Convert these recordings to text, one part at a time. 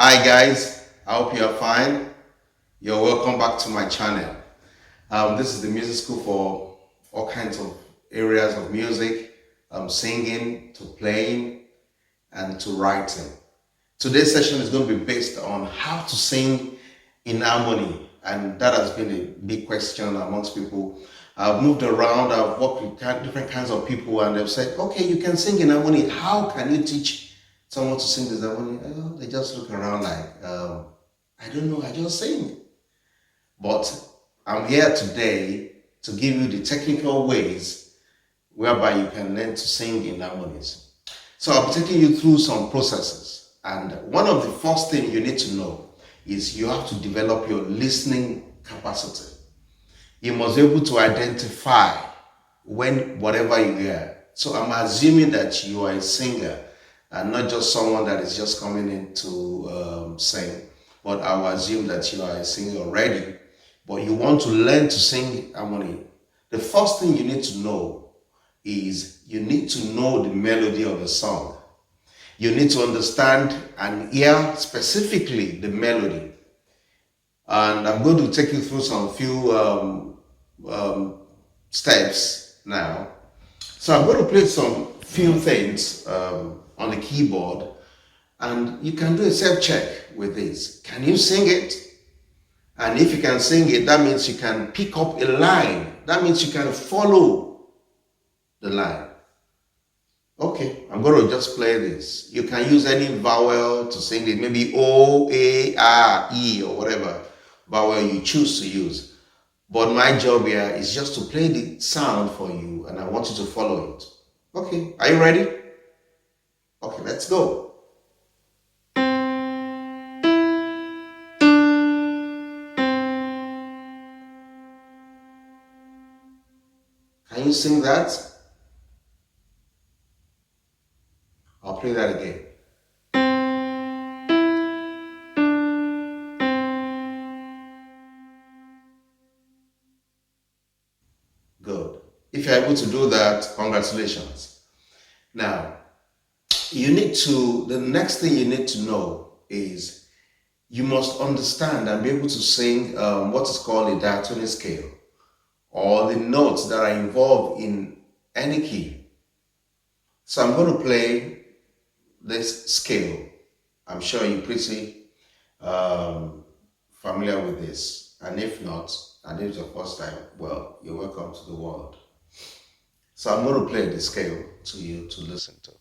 Hi guys, I hope you are fine. You're welcome back to my channel. This is the music school for all kinds of areas of music, singing to playing and to writing. Today's session is going to be based on how to sing in harmony, and that has been a big question amongst people. I've moved around, I've worked with different kinds of people, and they've said, okay, you can sing in harmony. How can you teach someone to sing this harmony? Oh, they just look around like, I don't know, I just sing. But I'm here today to give you the technical ways whereby you can learn to sing in harmonies. So I'll be taking you through some processes. And one of the first things you need to know is you have to develop your listening capacity. You must be able to identify when whatever you hear. So I'm assuming that you are a singer and not just someone that is just coming in to sing, but I will assume that you are a singer already, but you want to learn to sing harmony. The first thing you need to know is you need to know the melody of the song. You need to understand and hear specifically the melody. And I'm going to take you through some few steps now. So I'm going to play some few things on the keyboard, and you can do a self-check with this. Can you sing it? And if you can sing it, that means you can pick up a line. That means you can follow the line. Okay, I'm going to just play this. You can use any vowel to sing it, maybe O, A, R, E, or whatever vowel you choose to use. But my job here is just to play the sound for you, and I want you to follow it. Okay, are you ready? Okay, let's go. Can you sing that? I'll play that again. Good. If you're able to do that, congratulations. Now, the next thing you need to know is you must understand and be able to sing what is called a diatonic scale, or the notes that are involved in any key. So I'm going to play this scale. I'm sure you're pretty familiar with this. And if not, and if it's your first time, well, you're welcome to the world. So I'm going to play the scale to you to listen to.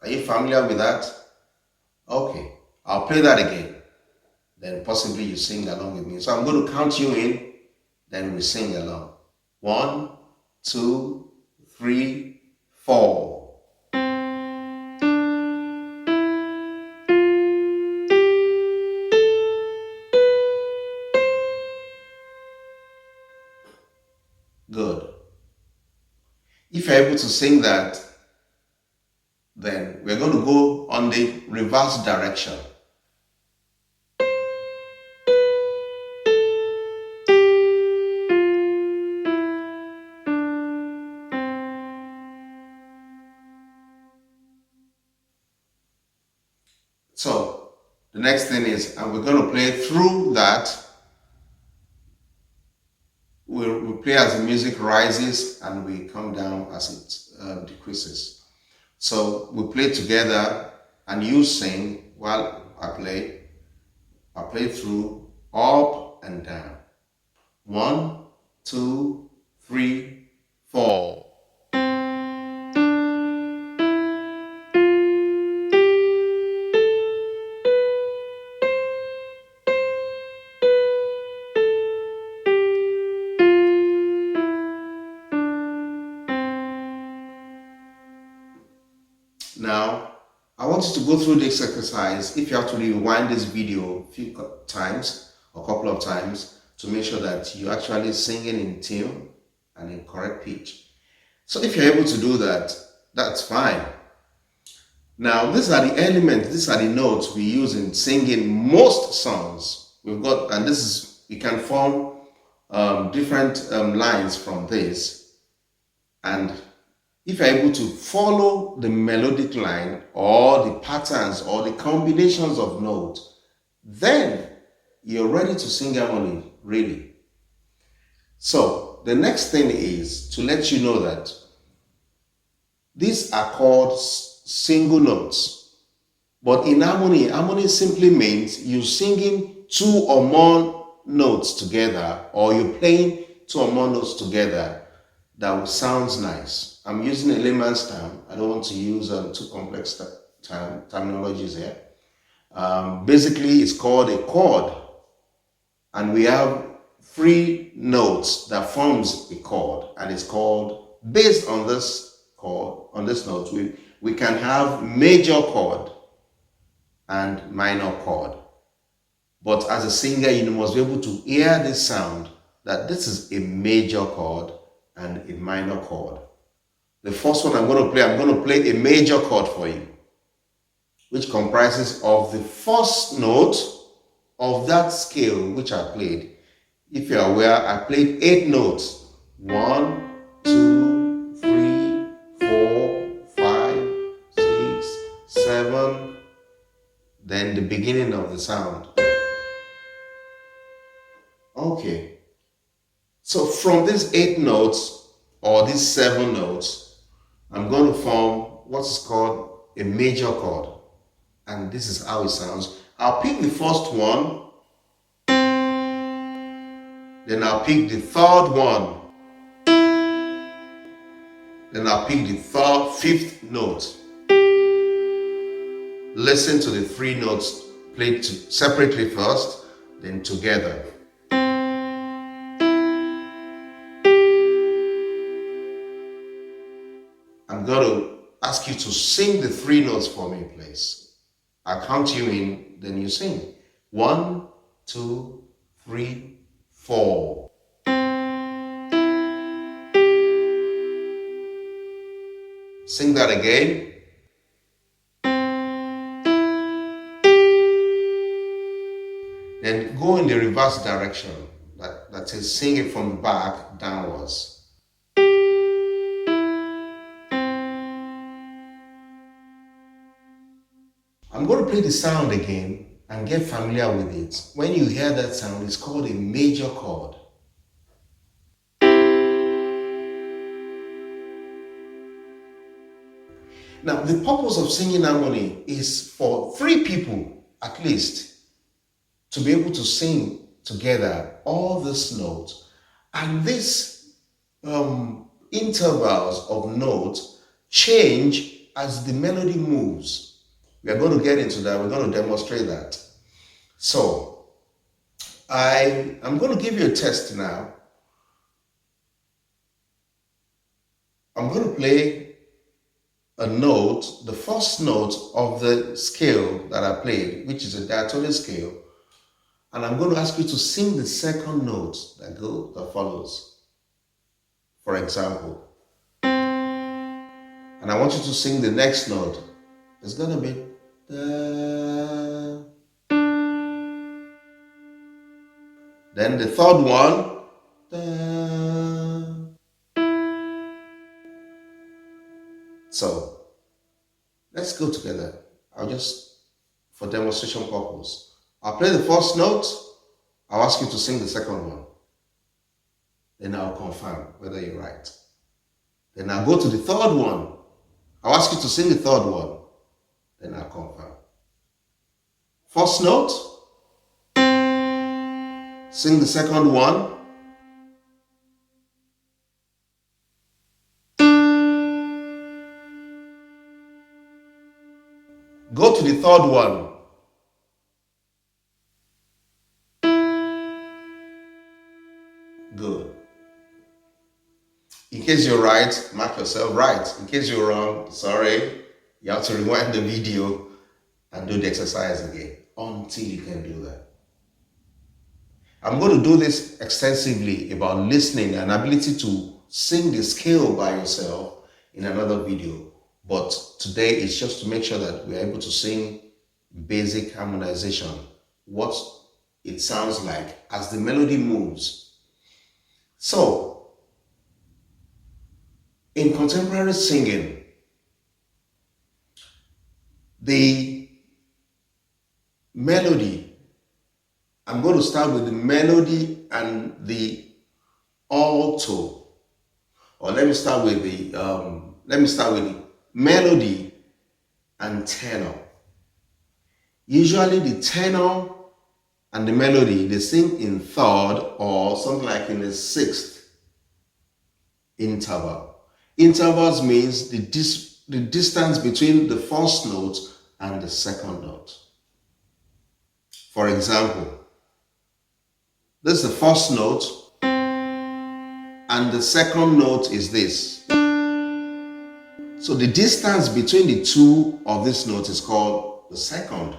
Are you familiar with that? Okay, I'll play that again. Then possibly you sing along with me. So I'm going to count you in, then we sing along. 1, 2, 3, 4. Good. If you're able to sing that, then we're going to go on the reverse direction. So the next thing is, and we're going to play through that. We'll play as the music rises and we come down as it decreases. So we play together and you sing while I play. I play through up and down. 1, 2, 3, 4. Now, I want you to go through this exercise. If you have to rewind this video a few times or a couple of times to make sure that you're actually singing in tune and in correct pitch. So if you're able to do that, that's fine. Now, these are the elements, these are the notes we use in singing most songs. We've got, and this is, you can form different lines from this, and if you're able to follow the melodic line or the patterns or the combinations of notes, then you're ready to sing harmony, really. So the next thing is to let you know that these are called single notes. But in harmony, harmony simply means you're singing two or more notes together, or you're playing two or more notes together that sounds nice. I'm using a layman's term. I don't want to use too complex terminologies here. Basically, it's called a chord, and we have three notes that forms a chord, and it's called, based on this chord, on this note, we can have major chord and minor chord. But as a singer, you must be able to hear this sound, that this is a major chord and a minor chord. The first one I'm going to play a major chord for you, which comprises of the first note of that scale which I played. If you're aware, I played 8 notes. 1, 2, 3, 4, 5, 6, 7. Then the beginning of the sound. Okay. So from these 8 notes or these 7 notes, I'm going to form what's called a major chord. And this is how it sounds. I'll pick the first one, then I'll pick the third one, then I'll pick the fifth note. Listen to the 3 notes played separately first, then together. I'm going to ask you to sing the 3 notes for me, please. I'll count you in, then you sing. 1, 2, 3, 4. Sing that again. Then go in the reverse direction. That is, sing it from back downwards. I'm going to play the sound again and get familiar with it. When you hear that sound, it's called a major chord. Now, the purpose of singing harmony is for 3 people, at least, to be able to sing together all these notes. And these intervals of notes change as the melody moves. We are going to get into that. We're going to demonstrate that. So, I'm going to give you a test now. I'm going to play a note, the first note of the scale that I played, which is a diatonic scale. And I'm going to ask you to sing the second note that follows. For example. And I want you to sing the next note. It's going to be da. Then the third one. Da. So, let's go together. For demonstration purpose, I'll play the first note. I'll ask you to sing the second one. Then I'll confirm whether you're right. Then I'll go to the third one. I'll ask you to sing the third one. Then I'll confirm. First note. Sing the second one. Go to the third one. Good. In case you're right, mark yourself right. In case you're wrong, sorry, you have to rewind the video and do the exercise again until you can do that. I'm going to do this extensively about listening and ability to sing the scale by yourself in another video. But today is just to make sure that we're able to sing basic harmonization, what it sounds like as the melody moves. So, in contemporary singing, the melody, I'm going to start with the melody and the alto, or let me start with the melody and tenor. Usually the tenor and the melody, they sing in third or something like in the sixth interval. Intervals means the distance between the first note and the second note. For example, this is the first note and the second note is this. So the distance between the two of this note is called the second.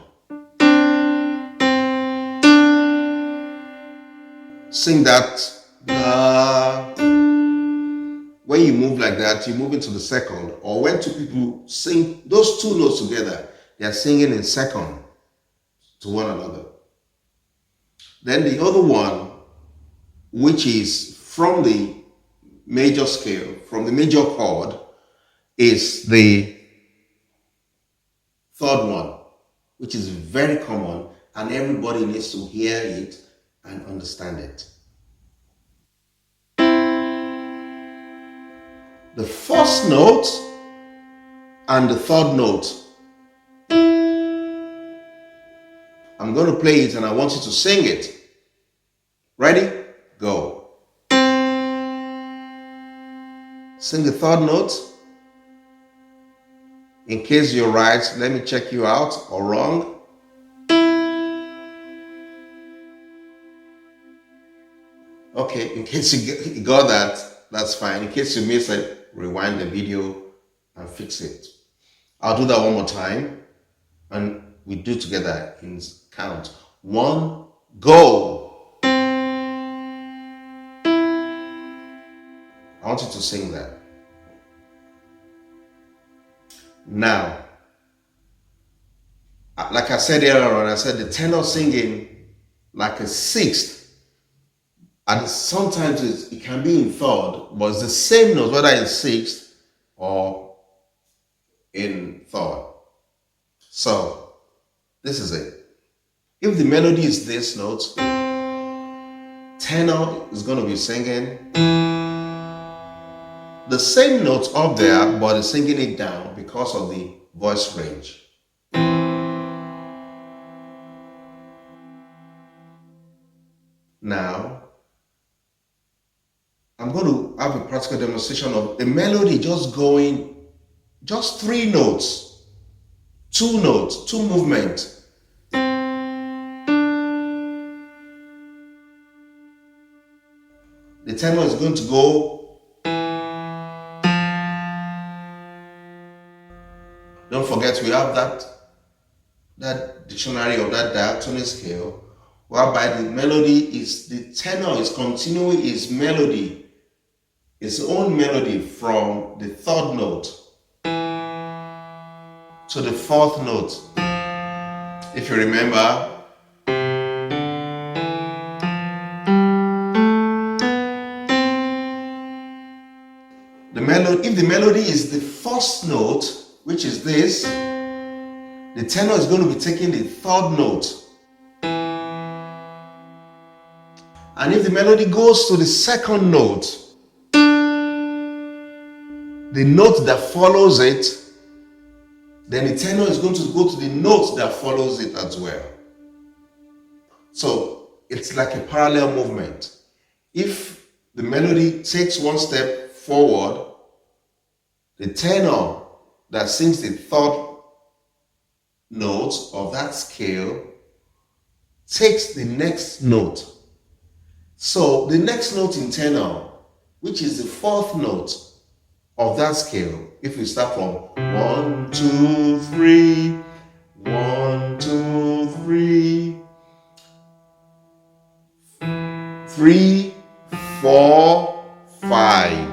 Sing that. When you move like that, you move into the second. Or when two people sing those two notes together, they are singing in second to one another. Then the other one, which is from the major scale, from the major chord, is the third one, which is very common and everybody needs to hear it and understand it. The first note and the third note, I'm going to play it and I want you to sing it. Ready? Go. Sing the third note. In case you're right, let me check you out, or wrong. Okay, in case you got that, that's fine. In case you missed it, rewind the video and fix it. I'll do that one more time and we do together in count. 1, go. I want you to sing that. Now, like I said earlier on, I said the tenor singing like a sixth. And sometimes it can be in third, but it's the same note, whether in sixth or in third. So, this is it. If the melody is this note, tenor is going to be singing the same note up there, but is singing it down because of the voice range. Now, I'm going to have a practical demonstration of a melody just going, just 3 notes, 2 notes, 2 movements. The tenor is going to go. Don't forget we have that dictionary of that diatonic scale, whereby the melody is, the tenor is continuing its melody, its own melody from the third note to the fourth note. If you remember, if the melody is the first note, which is this, the tenor is going to be taking the third note. And if the melody goes to the second note, the note that follows it, then the tenor is going to go to the note that follows it as well. So it's like a parallel movement. If the melody takes one step forward, the tenor that sings the third note of that scale takes the next note. So the next note in tenor, which is the fourth note of that scale, if we start from 1, 2, 3, 1, 2, 3, 3, 4, 5.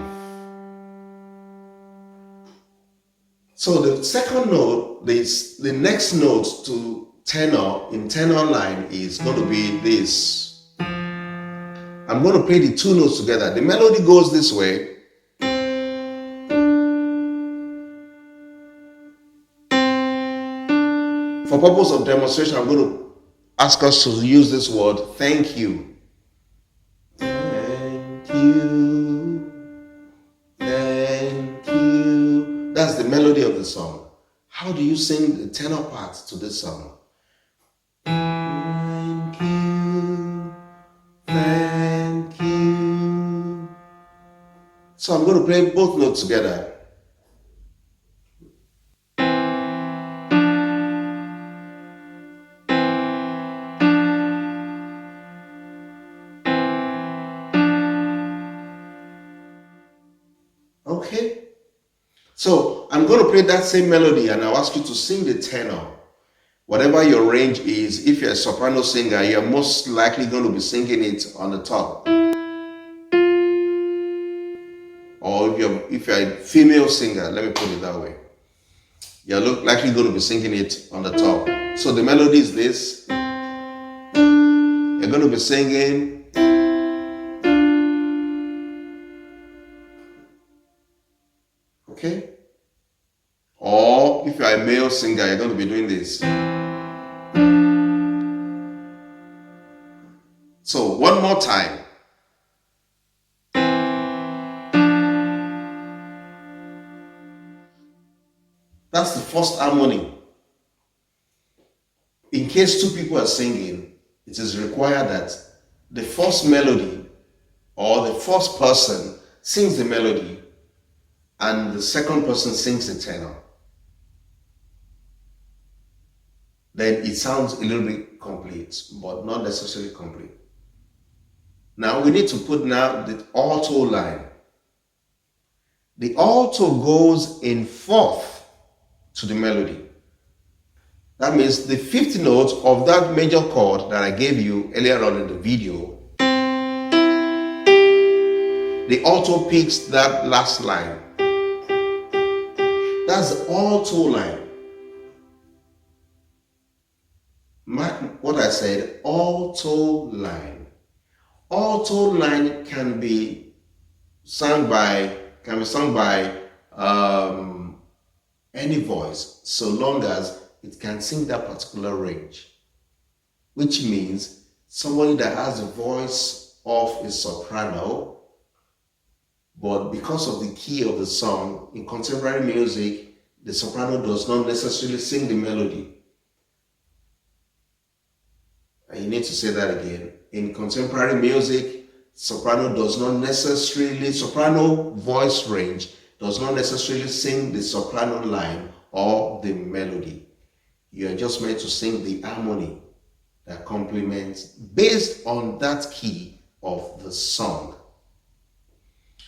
So the second note, the next note to tenor in tenor line is going to be this. And I'm going to play the two notes together. The melody goes this way. For purpose of demonstration, I'm going to ask us to use this word, thank you. Thank you. Thank you. That's the melody of the song. How do you sing the tenor part to this song? Thank you. Thank you. So I'm going to play both notes together. Okay, so I'm going to play that same melody and I'll ask you to sing the tenor. Whatever your range is, if you're a soprano singer, you're most likely going to be singing it on the top. Or if you're a female singer, let me put it that way, you're likely going to be singing it on the top. So the melody is this. You're going to be singing. Okay? Or if you're a male singer, you're going to be doing this. So one more time. That's the first harmony. In case two people are singing, it is required that the first melody or the first person sings the melody and the second person sings the tenor. Then it sounds a little bit complete, but not necessarily complete. Now we need to put now the alto line. The alto goes in fourth to the melody. That means the fifth note of that major chord that I gave you earlier on in the video, the alto picks that last line. That's the alto line. Mark what I said, alto line. Alto line can be sung by any voice, so long as it can sing that particular range, which means somebody that has the voice of a soprano, but because of the key of the song, in contemporary music, the soprano does not necessarily sing the melody. And you need to say that again. In contemporary music, soprano voice range does not necessarily sing the soprano line or the melody. You are just meant to sing the harmony that complements based on that key of the song.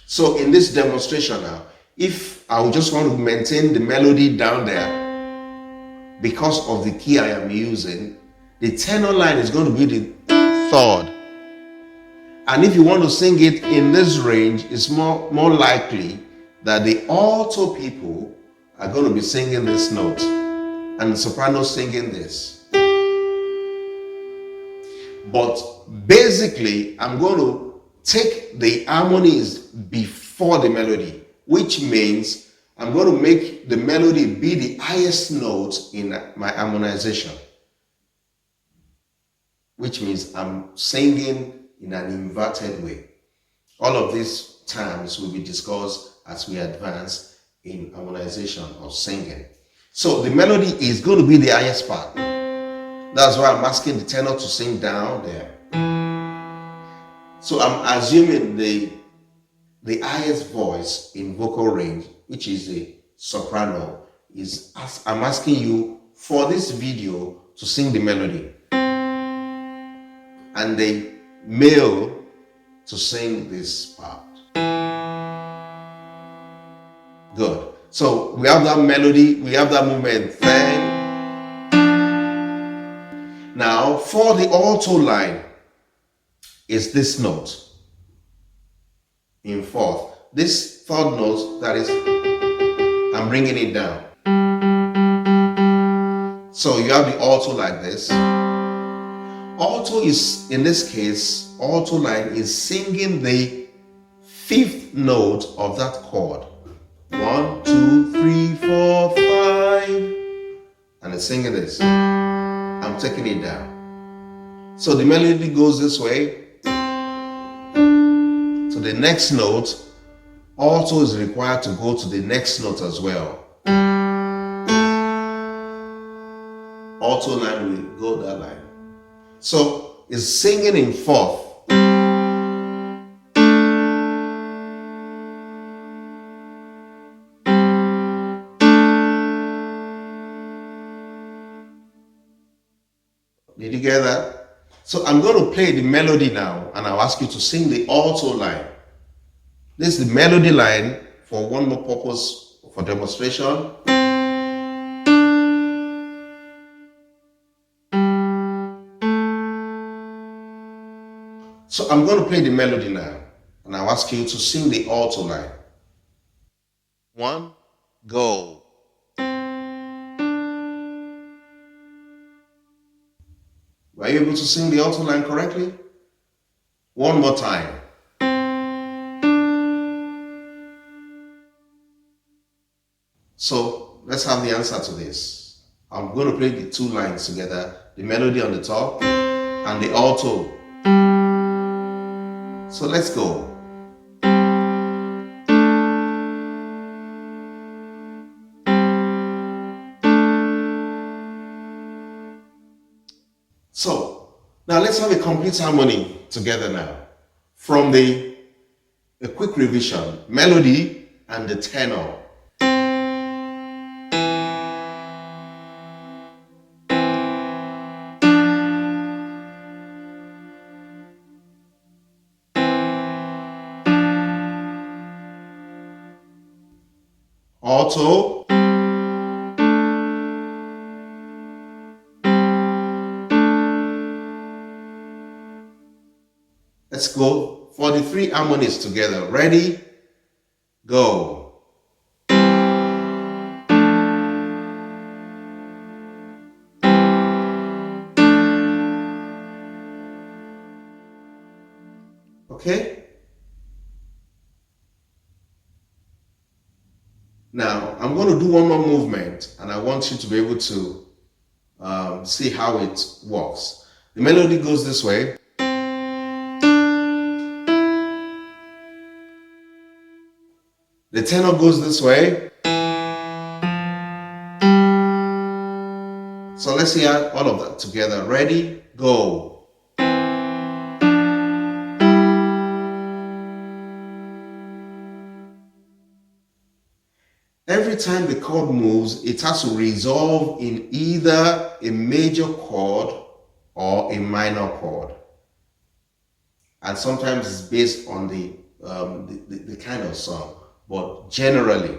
So in this demonstration now, if I just want to maintain the melody down there because of the key I am using, the tenor line is going to be the third. And if you want to sing it in this range, it's more likely that the alto people are going to be singing this note and the soprano singing this. But basically, I'm going to take the harmonies before the melody, which means I'm going to make the melody be the highest note in my harmonization, which means I'm singing in an inverted way. All of these terms will be discussed as we advance in harmonization or singing. So the melody is going to be the highest part. That's why I'm asking the tenor to sing down there. So I'm assuming the highest voice in vocal range, which is a soprano, I'm asking you for this video to sing the melody, and the male to sing this part. Good. So we have that melody, we have that movement. Now for the alto line is this note in fourth. This third note, that is, I'm bringing it down. So you have the alto like this. Alto is, in this case, alto line is singing the fifth note of that chord. 1, 2, 3, 4, 5. And it's singing this. I'm taking it down. So the melody goes this way. To the next note, alto is required to go to the next note as well. Alto line will go that line. So it's singing in fourth. Did you get that? So I'm going to play the melody now, and I'll ask you to sing the alto line. This is the melody line for one more purpose, for demonstration. So I'm going to play the melody now, and I'll ask you to sing the alto line. 1, go. Were you able to sing the alto line correctly? One more time. So let's have the answer to this. I'm going to play the two lines together, the melody on the top and the alto. So let's go. So now let's have a complete harmony together now. From a quick revision, melody and the tenor. Alto. Let's go for the three harmonies together. Ready? Go. Okay? Now, I'm going to do one more movement, and I want you to be able to see how it works. The melody goes this way. The tenor goes this way. So let's hear all of that together. Ready? Go. Every time the chord moves, it has to resolve in either a major chord or a minor chord. And sometimes it's based on the kind of song. But generally,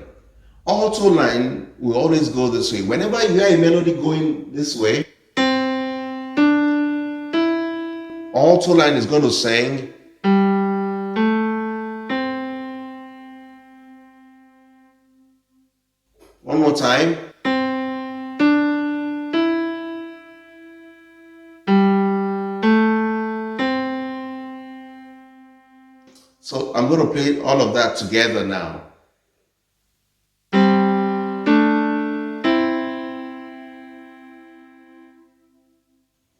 alto line will always go this way. Whenever you hear a melody going this way, alto line is going to sing. One more time. So I'm going to play all of that together now.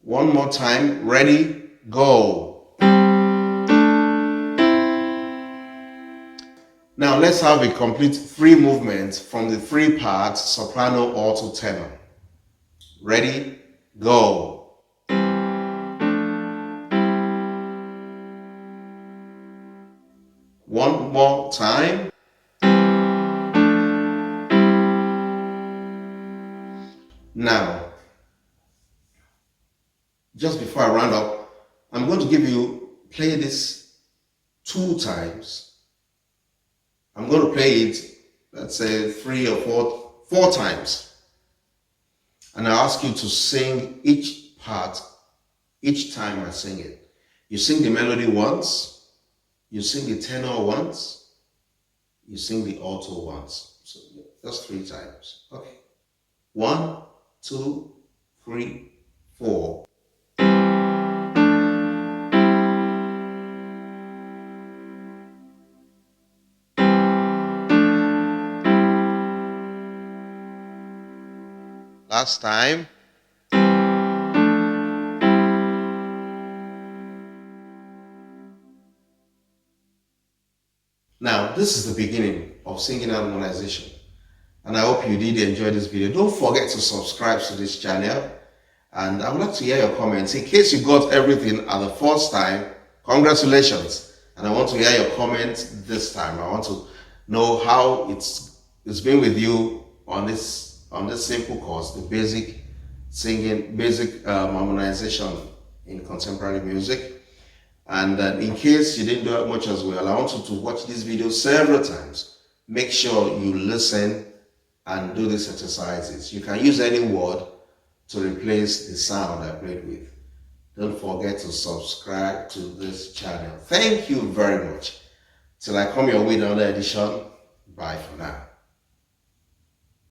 One more time. Ready? Go. Now let's have a complete three movements from the three parts: soprano, alto, tenor. Ready? Go. One more time. Now, just before I round up, I'm going to play this 2 times. I'm going to play it, let's say 3 or 4 times. And I ask you to sing each part, each time I sing it. You sing the melody once, you sing the tenor once, you sing the alto once. So just 3 times. Okay. 1, 2, 3, 4. Last time. Now, this is the beginning of singing harmonization, and I hope you did enjoy this video. Don't forget to subscribe to this channel, and I would like to hear your comments. In case you got everything at the first time, congratulations. And I want to hear your comments this time. I want to know how it's been with you on this simple course, the basic singing, basic harmonization in contemporary music. And in case you didn't do it much as well, I want you to watch this video several times. Make sure you listen and do these exercises. You can use any word to replace the sound I played with. Don't forget to subscribe to this channel. Thank you very much. Till I come your way in another edition. Bye for now.